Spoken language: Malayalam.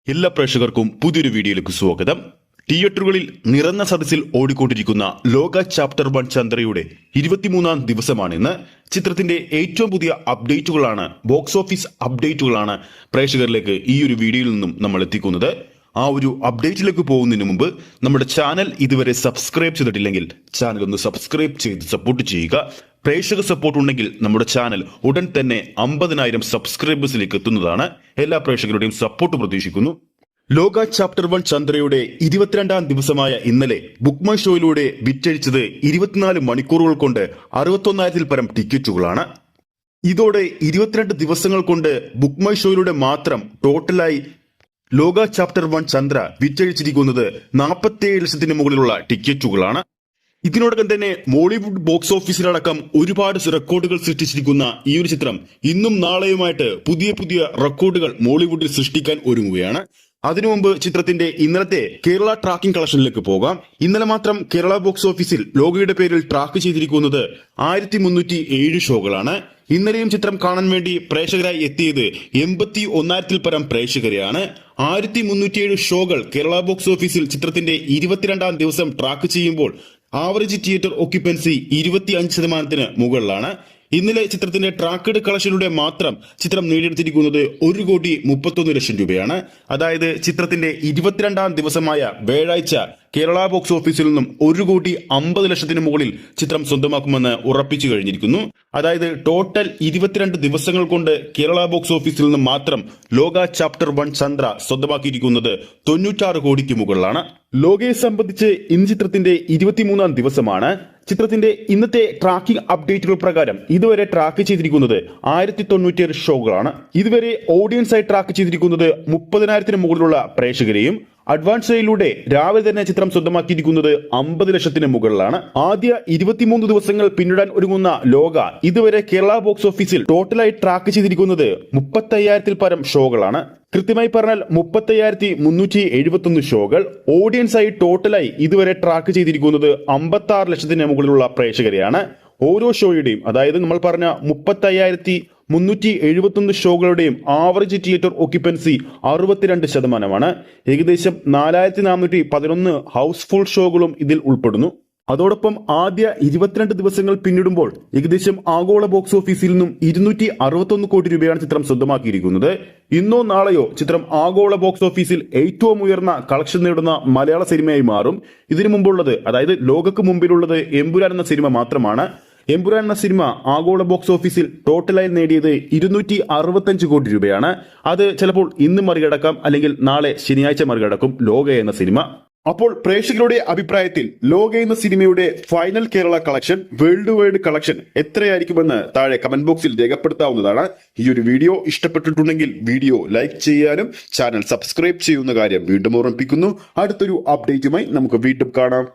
എല്ലാ പ്രേക്ഷകർക്കും പുതിയൊരു വീഡിയോയിലേക്ക് സ്വാഗതം. തിയേറ്ററുകളിൽ നിറഞ്ഞ സദസ്സിൽ ഓടിക്കൊണ്ടിരിക്കുന്ന ലോക ചാപ്റ്റർ 1 ചന്ദ്രയുടെ 23-ാം ദിവസമാണിന്ന്. ചിത്രത്തിന്റെ ഏറ്റവും പുതിയ അപ്ഡേറ്റുകളാണ്, ബോക്സ് ഓഫീസ് അപ്ഡേറ്റുകളാണ് പ്രേക്ഷകരിലേക്ക് ഈ ഒരു വീഡിയോയിൽ നിന്നും നമ്മൾ എത്തിക്കുന്നത്. ആ ഒരു അപ്ഡേറ്റിലേക്ക് പോകുന്നതിന് മുമ്പ് നമ്മുടെ ചാനൽ ഇതുവരെ സബ്സ്ക്രൈബ് ചെയ്തിട്ടില്ലെങ്കിൽ ചാനൽ ഒന്ന് സബ്സ്ക്രൈബ് ചെയ്ത് സപ്പോർട്ട് ചെയ്യുക. പ്രേക്ഷക സപ്പോർട്ട് ഉണ്ടെങ്കിൽ നമ്മുടെ ചാനൽ ഉടൻ തന്നെ 50,000 സബ്സ്ക്രൈബേഴ്സിലേക്ക് എത്തുന്നതാണ്. എല്ലാ പ്രേക്ഷകരുടെയും സപ്പോർട്ട് പ്രതീക്ഷിക്കുന്നു. ലോക ചാപ്റ്റർ 1 ചന്ദ്രയുടെ 22-ാം ദിവസമായ ഇന്നലെ ബുക്ക് മൈ ഷോയിലൂടെ വിറ്റഴിച്ചത് 24 മണിക്കൂറുകൾ കൊണ്ട് 61,000-ൽ പരം ടിക്കറ്റുകളാണ്. ഇതോടെ 22 ദിവസങ്ങൾ കൊണ്ട് ബുക്ക് മൈ ഷോയിലൂടെ മാത്രം ടോട്ടലായി ലോക ചാപ്റ്റർ 1 ചന്ദ്ര വിറ്റഴിച്ചിരിക്കുന്നത് 47 ലക്ഷത്തിന് മുകളിലുള്ള ടിക്കറ്റുകളാണ്. ഇതിനോടകം തന്നെ മോളിവുഡ് ബോക്സ് ഓഫീസിലടക്കം ഒരുപാട് റെക്കോർഡുകൾ സൃഷ്ടിച്ചിരിക്കുന്ന ഈ ഒരു ചിത്രം ഇന്നും നാളെയുമായിട്ട് പുതിയ പുതിയ റെക്കോർഡുകൾ മോളിവുഡിൽ സൃഷ്ടിക്കാൻ ഒരുങ്ങുകയാണ്. അതിനു മുമ്പ് ചിത്രത്തിന്റെ ഇന്നലത്തെ കേരള ട്രാക്കിംഗ് കളക്ഷനിലേക്ക് പോകാം. ഇന്നലെ മാത്രം കേരള ബോക്സ് ഓഫീസിൽ ലോകയുടെ പേരിൽ ട്രാക്ക് ചെയ്തിരിക്കുന്നത് 1307 ഷോകളാണ്. ഇന്നലെയും ചിത്രം കാണാൻ വേണ്ടി പ്രേക്ഷകരായി എത്തിയത് 81,000-ൽ പരം പ്രേക്ഷകരെയാണ്. 1307 ഷോകൾ കേരള ബോക്സ് ഓഫീസിൽ ചിത്രത്തിന്റെ 22-ാം ദിവസം ട്രാക്ക് ചെയ്യുമ്പോൾ ആവറേജ് തിയേറ്റർ ഓക്യുപ്പൻസി 25% മുകളിലാണ്. ഇന്നലെ ചിത്രത്തിന്റെ ട്രാക്കഡ് കളക്ഷനിലൂടെ മാത്രം ചിത്രം നേടിയെടുത്തിരിക്കുന്നത് 1,31,00,000 രൂപയാണ്. അതായത് ചിത്രത്തിന്റെ 22-ാം ദിവസമായ വ്യാഴാഴ്ച കേരള ബോക്സ് ഓഫീസിൽ നിന്നും 1,50,00,000 മുകളിൽ ചിത്രം സ്വന്തമാക്കുമെന്ന് ഉറപ്പിച്ചു കഴിഞ്ഞിരിക്കുന്നു. അതായത് ടോട്ടൽ 22 ദിവസങ്ങൾ കൊണ്ട് കേരള ബോക്സ് ഓഫീസിൽ നിന്നും മാത്രം ലോക ചാപ്റ്റർ 1 ചന്ദ്ര സ്വന്തമാക്കിയിരിക്കുന്നത് 96 കോടിക്ക് മുകളിലാണ്. ലോകയെ സംബന്ധിച്ച് ഇന്ന് ചിത്രത്തിന്റെ 23-ാം ദിവസമാണ്. ചിത്രത്തിന്റെ ഇന്നത്തെ ട്രാക്കിംഗ് അപ്ഡേറ്റുകൾ പ്രകാരം ഇതുവരെ ട്രാക്ക് ചെയ്തിരിക്കുന്നത് 1097 ഷോകളാണ്. ഇതുവരെ ഓഡിയൻസ് ആയി ട്രാക്ക് ചെയ്തിരിക്കുന്നത് 30,000-ന് മുകളിലുള്ള പ്രേക്ഷകരെയും അഡ്വാൻസ് സെയിലൂടെ രാവിലെ തന്നെ ചിത്രം സ്വന്തമാക്കിയിരിക്കുന്നത് 50 ലക്ഷത്തിന് മുകളിലാണ്. ആദ്യ 23 ദിവസങ്ങൾ പിന്നിടാൻ ഒരുങ്ങുന്ന ലോക ഇതുവരെ കേരള ബോക്സ് ഓഫീസിൽ ടോട്ടലായി ട്രാക്ക് ചെയ്തിരിക്കുന്നത് 35,000-ൽ പരം ഷോകളാണ്. കൃത്യമായി പറഞ്ഞാൽ 35,371 ഷോകൾ. ഓഡിയൻസ് ആയി ടോട്ടലായി ഇതുവരെ ട്രാക്ക് ചെയ്തിരിക്കുന്നത് 56 ലക്ഷത്തിന് മുകളിലുള്ള പ്രേക്ഷകരെയാണ്. ഓരോ ഷോയുടെയും, അതായത് നമ്മൾ പറഞ്ഞ 35,371 ഷോകളുടെയും ആവറേജ് തിയേറ്റർ ഓക്യുപ്പൻസി 62%. ഏകദേശം 4,411 ഹൗസ്ഫുൾ ഷോകളും ഇതിൽ ഉൾപ്പെടുന്നു. അതോടൊപ്പം ആദ്യ 22 ദിവസങ്ങൾ പിന്നിടുമ്പോൾ ഏകദേശം ആഗോള ബോക്സ് ഓഫീസിൽ നിന്നും 261 കോടി രൂപയാണ് ചിത്രം സ്വന്തമാക്കിയിരിക്കുന്നത്. ഇന്നോ നാളെയോ ചിത്രം ആഗോള ബോക്സ് ഓഫീസിൽ ഏറ്റവും ഉയർന്ന കളക്ഷൻ നേടുന്ന മലയാള സിനിമയായി മാറും. ഇതിനു മുമ്പുള്ളത്, അതായത് ലോകക്ക് മുമ്പിലുള്ളത് എമ്പുരാൻ എന്ന സിനിമ മാത്രമാണ്. എമ്പുരാൻ എന്ന സിനിമ ആഗോള ബോക്സ് ഓഫീസിൽ ടോട്ടലായി നേടിയത് 265 കോടി രൂപയാണ്. അത് ചിലപ്പോൾ ഇന്ന് മറികടക്കാം, അല്ലെങ്കിൽ നാളെ ശനിയാഴ്ച മറികടക്കും ലോക എന്ന സിനിമ. അപ്പോൾ പ്രേക്ഷകരുടെ അഭിപ്രായത്തിൽ ലോക എന്ന സിനിമയുടെ final Kerala collection, worldwide collection എത്രയായിരിക്കുമെന്ന് താഴെ കമന്റ് ബോക്സിൽ രേഖപ്പെടുത്താവുന്നതാണ്. ഈ ഒരു വീഡിയോ ഇഷ്ടപ്പെട്ടിട്ടുണ്ടെങ്കിൽ വീഡിയോ ലൈക്ക് ചെയ്യാനും ചാനൽ സബ്സ്ക്രൈബ് ചെയ്യുന്ന കാര്യം വീണ്ടും ഓർമ്മിപ്പിക്കുന്നു. അടുത്തൊരു അപ്ഡേറ്റുമായി നമുക്ക് വീണ്ടും കാണാം.